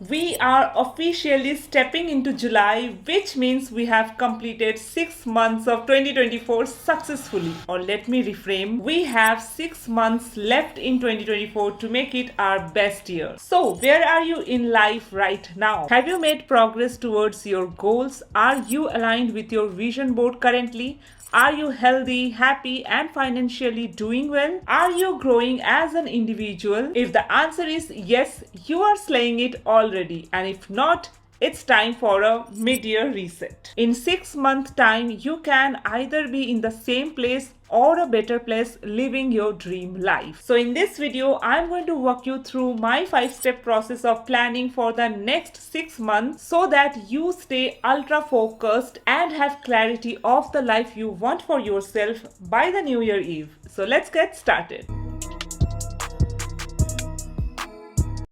We are officially stepping into July, which means we have completed 6 months of 2024 successfully. Or let me reframe, we have 6 months left in 2024 to make it our best year. So, where are you in life right now? Have you made progress towards your goals? Are you aligned with your vision board currently? Are you healthy, happy, and financially doing well? Are you growing as an individual? If the answer is yes, you are slaying it already. And if not, it's time for a mid-year reset. In 6 month time, you can either be in the same place or a better place living your dream life. So in this video, I'm going to walk you through my 5-step process of planning for the next 6 months so that you stay ultra focused and have clarity of the life you want for yourself by the New Year Eve. So let's get started.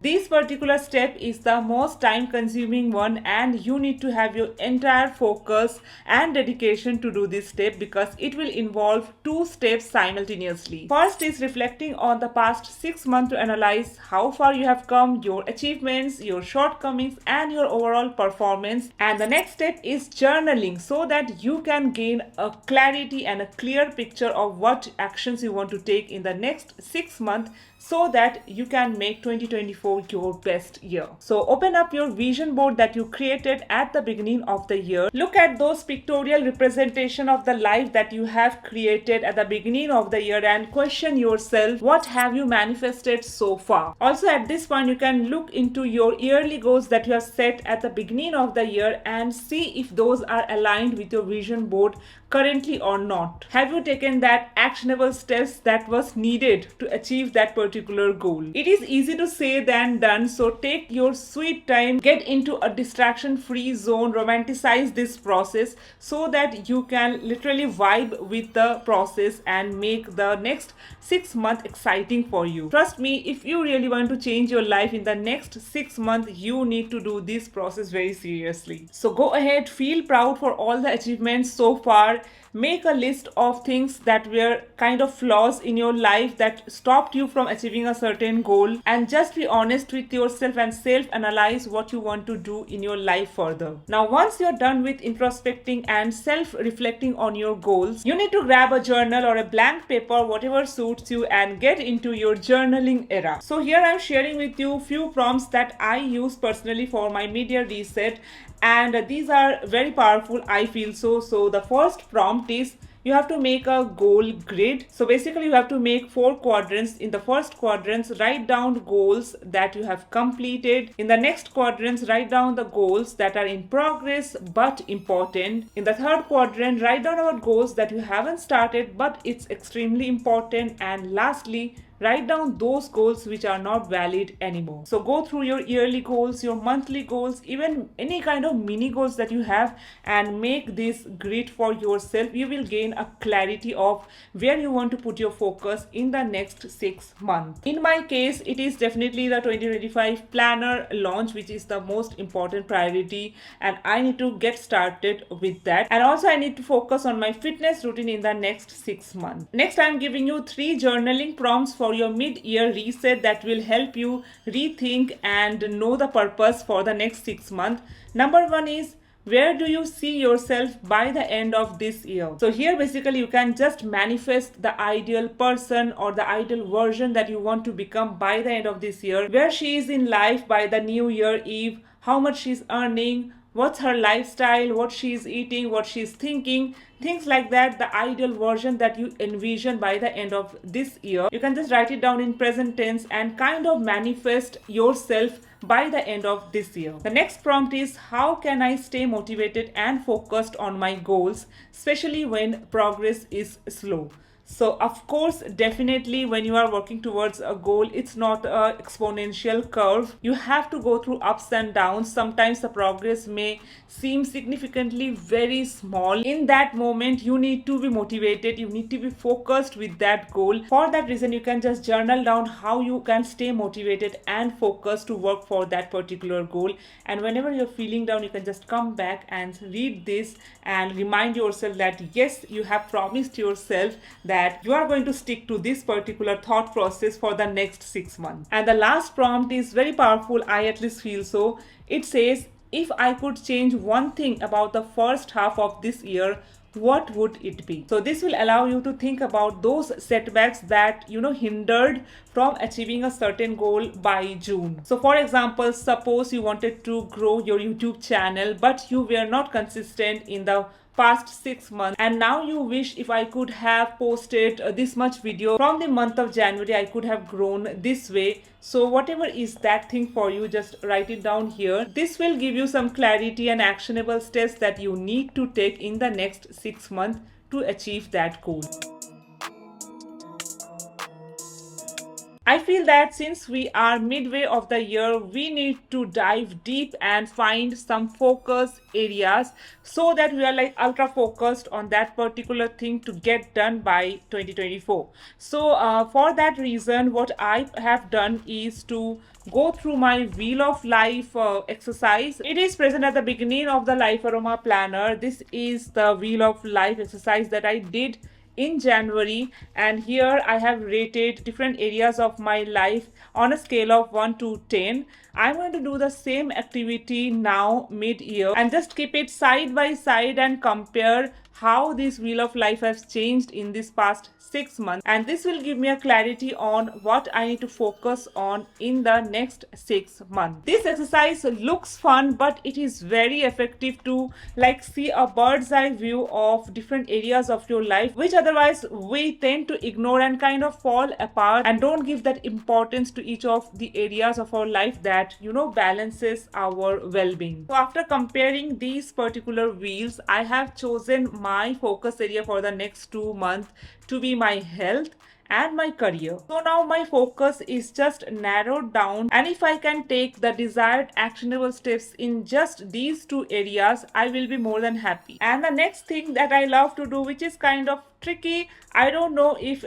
This particular step is the most time consuming one, and you need to have your entire focus and dedication to do this step because it will involve 2 steps simultaneously. First is reflecting on the past 6 months to analyze how far you have come, your achievements, your shortcomings, and your overall performance. And the next step is journaling so that you can gain a clarity and a clear picture of what actions you want to take in the next 6 months so that you can make 2024 your best year. So open up your vision board that you created at the beginning of the year. Look at those pictorial representation of the life that you have created at the beginning of the year and question yourself, what have you manifested so far? Also at this point, you can look into your yearly goals that you have set at the beginning of the year and see if those are aligned with your vision board currently or not. Have you taken that actionable steps that was needed to achieve that particular goal? It is easy to say than done, so take your sweet time, get into a distraction free zone, romanticize this process so that you can literally vibe with the process and make the next 6 months exciting for you. Trust me, if you really want to change your life in the next 6 months, you need to do this process very seriously. So go ahead, feel proud for all the achievements so far. Make a list of things that were kind of flaws in your life that stopped you from achieving a certain goal, and just be honest with yourself and self-analyze what you want to do in your life further. Now, once you're done with introspecting and self-reflecting on your goals, you need to grab a journal or a blank paper, whatever suits you, and get into your journaling era. So here I'm sharing with you few prompts that I use personally for my mid-year reset, and these are very powerful, I feel so the first prompt is you have to make a goal grid. So basically you have to make 4 quadrants. In the first quadrants, write down goals that you have completed. In the next quadrants, write down the goals that are in progress but important. In the third quadrant, write down about goals that you haven't started but it's extremely important. And lastly, write down those goals which are not valid anymore. So go through your yearly goals, your monthly goals, even any kind of mini goals that you have, and make this grid for yourself. You will gain a clarity of where you want to put your focus in the next 6 months. In my case, it is definitely the 2025 planner launch, which is the most important priority, and I need to get started with that. And also I need to focus on my fitness routine in the next 6 months. Next, I'm giving you 3 journaling prompts for your mid-year reset that will help you rethink and know the purpose for the next 6 months. Number 1 is, where do you see yourself by the end of this year? So here basically you can just manifest the ideal person or the ideal version that you want to become by the end of this year, where she is in life by the New Year Eve, how much she's earning, what's her lifestyle, what she's eating, what she's thinking, things like that, the ideal version that you envision by the end of this year. You can just write it down in present tense and kind of manifest yourself by the end of this year. The next prompt is, how can I stay motivated and focused on my goals, especially when progress is slow? So of course, definitely when you are working towards a goal, it's not an exponential curve. You have to go through ups and downs. Sometimes the progress may seem significantly very small. In that moment, you need to be motivated. You need to be focused with that goal. For that reason, you can just journal down how you can stay motivated and focused to work for that particular goal. And whenever you're feeling down, you can just come back and read this and remind yourself that yes, you have promised yourself that that you are going to stick to this particular thought process for the next 6 months. And the last prompt is very powerful, I at least feel so. It says, if I could change one thing about the first half of this year, what would it be? So this will allow you to think about those setbacks that hindered from achieving a certain goal by June. So for example, suppose you wanted to grow your YouTube channel, but you were not consistent in the past 6 months, and now you wish, if I could have posted this much video from the month of January, I could have grown this way. So whatever is that thing for you, just write it down here. This will give you some clarity and actionable steps that you need to take in the next 6 months to achieve that goal. I feel that since we are midway of the year, we need to dive deep and find some focus areas so that we are like ultra focused on that particular thing to get done by 2024. So for that reason, what I have done is to go through my Wheel of Life exercise. It is present at the beginning of the Life Aroma Planner. This is the Wheel of Life exercise that I did in January, and here I have rated different areas of my life on a scale of 1 to 10. I'm going to do the same activity now mid-year and just keep it side by side and compare how this Wheel of Life has changed in this past 6 months, and this will give me a clarity on what I need to focus on in the next 6 months. This exercise looks fun, but it is very effective to like see a bird's eye view of different areas of your life, which otherwise we tend to ignore and kind of fall apart and don't give that importance to each of the areas of our life that balances our well-being. So after comparing these particular wheels, I have chosen my focus area for the next 2 months to be my health and my career. So now my focus is just narrowed down, and if I can take the desired actionable steps in just these 2 areas, I will be more than happy. And the next thing that I love to do, which is kind of tricky, I don't know if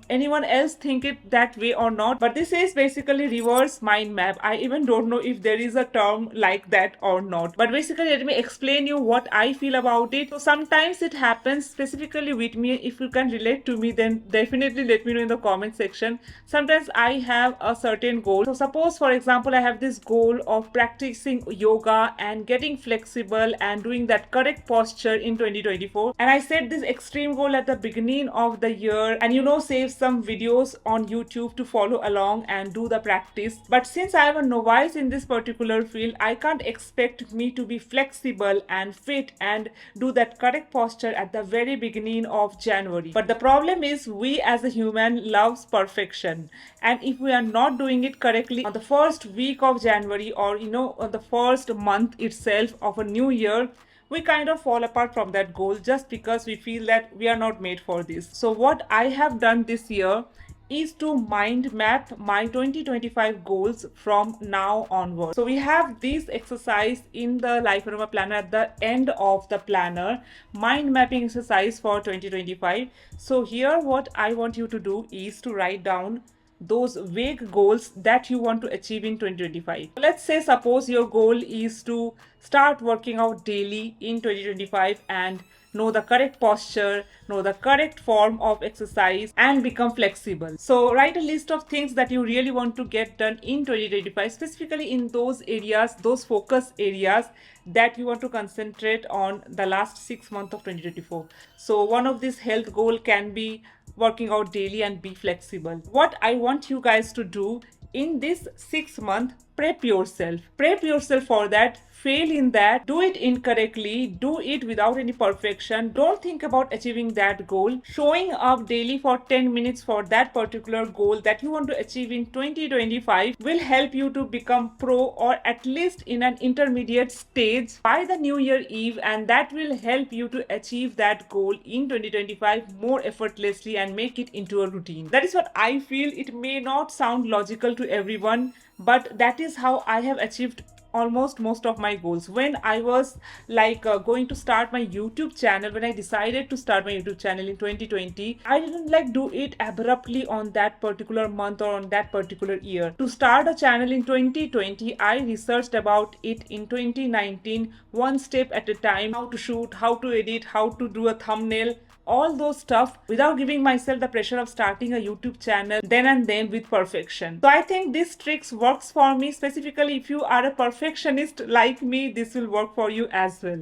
anyone else think it that way or not, but this is basically reverse mind map. I even don't know if there is a term like that or not, but basically let me explain you what I feel about it. So sometimes it happens specifically with me. If you can relate to me, then definitely let me know in the comment section. Sometimes I have a certain goal. So suppose for example I have this goal of practicing yoga and getting flexible and doing that correct posture in 2024, and I set this extreme goal at the beginning of the year and save some videos on YouTube to follow along and do the practice. But since I am a novice in this particular field, I can't expect me to be flexible and fit and do that correct posture at the very beginning of January. But the problem is, we as a human loves perfection, and if we are not doing it correctly on the first week of January or on the first month itself of a new year, we kind of fall apart from that goal just because we feel that we are not made for this. So what I have done this year is to mind map my 2025 goals from now onward. So we have this exercise in the Life Aroma Planner at the end of the planner, mind mapping exercise for 2025. So here what I want you to do is to write down those vague goals that you want to achieve in 2025. Let's say suppose your goal is to start working out daily in 2025 and know the correct posture, know the correct form of exercise, and become flexible. So write a list of things that you really want to get done in 2025, specifically in those areas, those focus areas that you want to concentrate on the last 6 months of 2024. So one of these health goal can be working out daily and be flexible. What I want you guys to do in this 6 month, prep yourself for that. Fail in that, do it incorrectly, do it without any perfection. Don't think about achieving that goal. Showing up daily for 10 minutes for that particular goal that you want to achieve in 2025 will help you to become pro, or at least in an intermediate stage by the New Year Eve, and that will help you to achieve that goal in 2025 more effortlessly and make it into a routine. That is what I feel. It may not sound logical to everyone, but that is how I have achieved almost most of my goals. When I was going to start my YouTube channel, when I decided to start my YouTube channel in 2020, I didn't do it abruptly on that particular month or on that particular year. To start a channel in 2020, I researched about it in 2019, one step at a time: how to shoot, how to edit, how to do a thumbnail, all those stuff without giving myself the pressure of starting a YouTube channel then and then with perfection. So I think this tricks works for me. Specifically, if you are a perfectionist like me, this will work for you as well.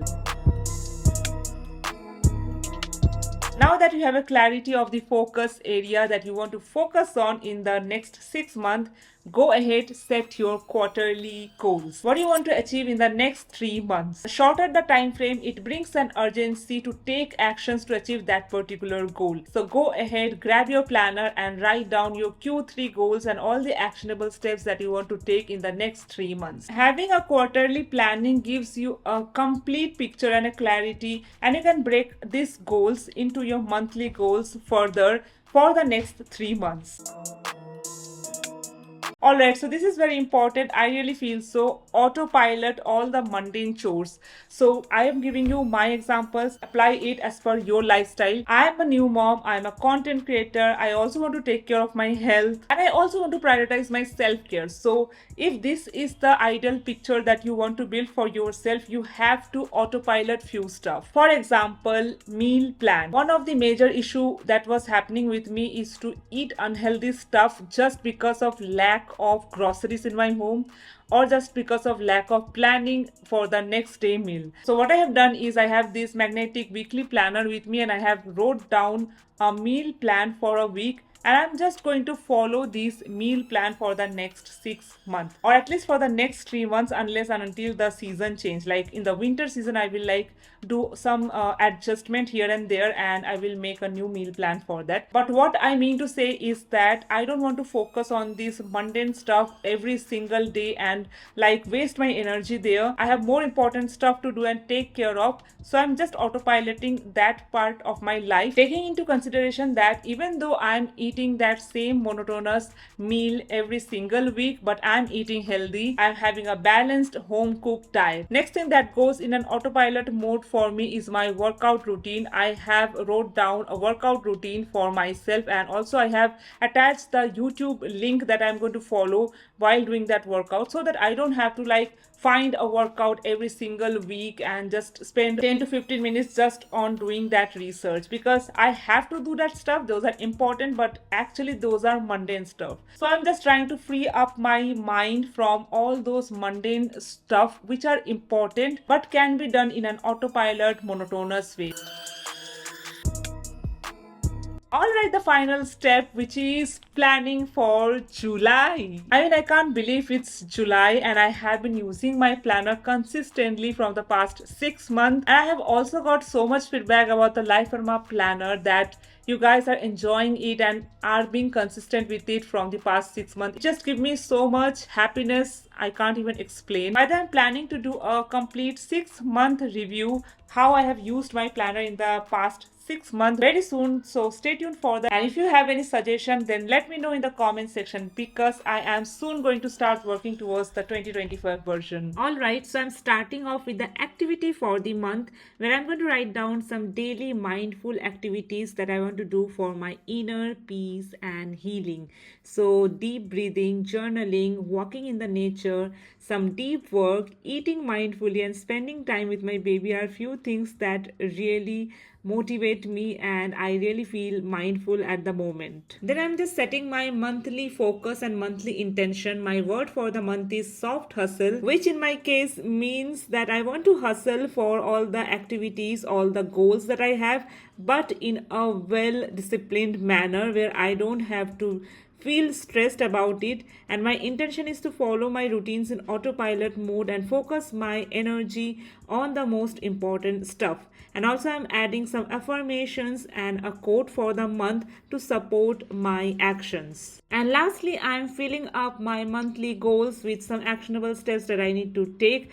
Now that you have a clarity of the focus area that you want to focus on in the next 6 months, go ahead, set your quarterly goals. What do you want to achieve in the next 3 months? The shorter the time frame, it brings an urgency to take actions to achieve that particular goal. So go ahead, grab your planner and write down your Q3 goals and all the actionable steps that you want to take in the next 3 months. Having a quarterly planning gives you a complete picture and a clarity, and you can break these goals into your monthly goals further for the next 3 months. Alright, so this is very important. I really feel so. Autopilot all the mundane chores. So I am giving you my examples. Apply it as per your lifestyle. I am a new mom. I am a content creator. I also want to take care of my health. And I also want to prioritize my self-care. So if this is the ideal picture that you want to build for yourself, you have to autopilot few stuff. For example, meal plan. One of the major issue that was happening with me is to eat unhealthy stuff just because of lack of groceries in my home, or just because of lack of planning for the next day meal. So what I have done is I have this magnetic weekly planner with me, and I have wrote down a meal plan for a week, and I'm just going to follow this meal plan for the next 6 months, or at least for the next 3 months, unless and until the season change. Like in the winter season, I will like do some adjustment here and there, and I will make a new meal plan for that. But what I mean to say is that I don't want to focus on this mundane stuff every single day and like waste my energy there. I have more important stuff to do and take care of, so I'm just autopiloting that part of my life, taking into consideration that even though I'm eating that same monotonous meal every single week, but I'm eating healthy, I'm having a balanced home cooked diet. Next thing that goes in an autopilot mode for me is my workout routine. I have wrote down a workout routine for myself, and also I have attached the YouTube link that I'm going to follow while doing that workout, so that I don't have to like find a workout every single week and just spend 10 to 15 minutes just on doing that research, because I have to do that stuff. Those are important, but actually those are mundane stuff. So I'm just trying to free up my mind from all those mundane stuff which are important but can be done in an autopilot monotonous way. Alright, the final step, which is planning for July. I mean, I can't believe it's July, and I have been using my planner consistently from the past 6 months. And I have also got so much feedback about the Life Pharma planner that you guys are enjoying it and are being consistent with it from the past 6 months. It just gives me so much happiness, I can't even explain. By then, I'm planning to do a complete 6-month review how I have used my planner in the past 6 months very soon, so stay tuned for that. And if you have any suggestion, then let me know in the comment section, because I am soon going to start working towards the 2025 version. Alright, so I'm starting off with the activity for the month, where I'm going to write down some daily mindful activities that I want to do for my inner peace and healing. So deep breathing, journaling, walking in the nature, some deep work, eating mindfully, and spending time with my baby are few things that really motivate me, and I really feel mindful at the moment. Then I'm just setting my monthly focus and monthly intention. My word for the month is soft hustle, which in my case means that I want to hustle for all the activities, all the goals that I have, but in a well disciplined manner where I don't have to feel stressed about it. And my intention is to follow my routines in autopilot mode and focus my energy on the most important stuff. And also I'm adding some affirmations and a quote for the month to support my actions. And lastly, I'm filling up my monthly goals with some actionable steps that I need to take.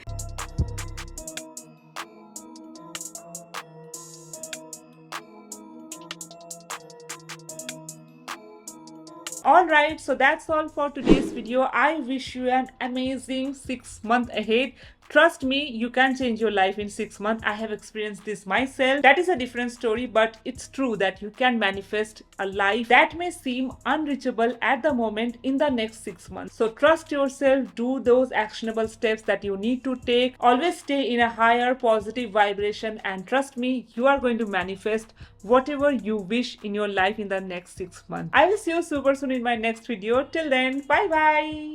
Alright, so that's all for today's video. I wish you an amazing 6 month ahead. Trust me, you can change your life in 6 months. I have experienced this myself. That is a different story, but it's true that you can manifest a life that may seem unreachable at the moment in the next 6 months. So trust yourself, do those actionable steps that you need to take. Always stay in a higher positive vibration, and trust me, you are going to manifest whatever you wish in your life in the next 6 months. I will see you super soon in my next video. Till then, bye bye.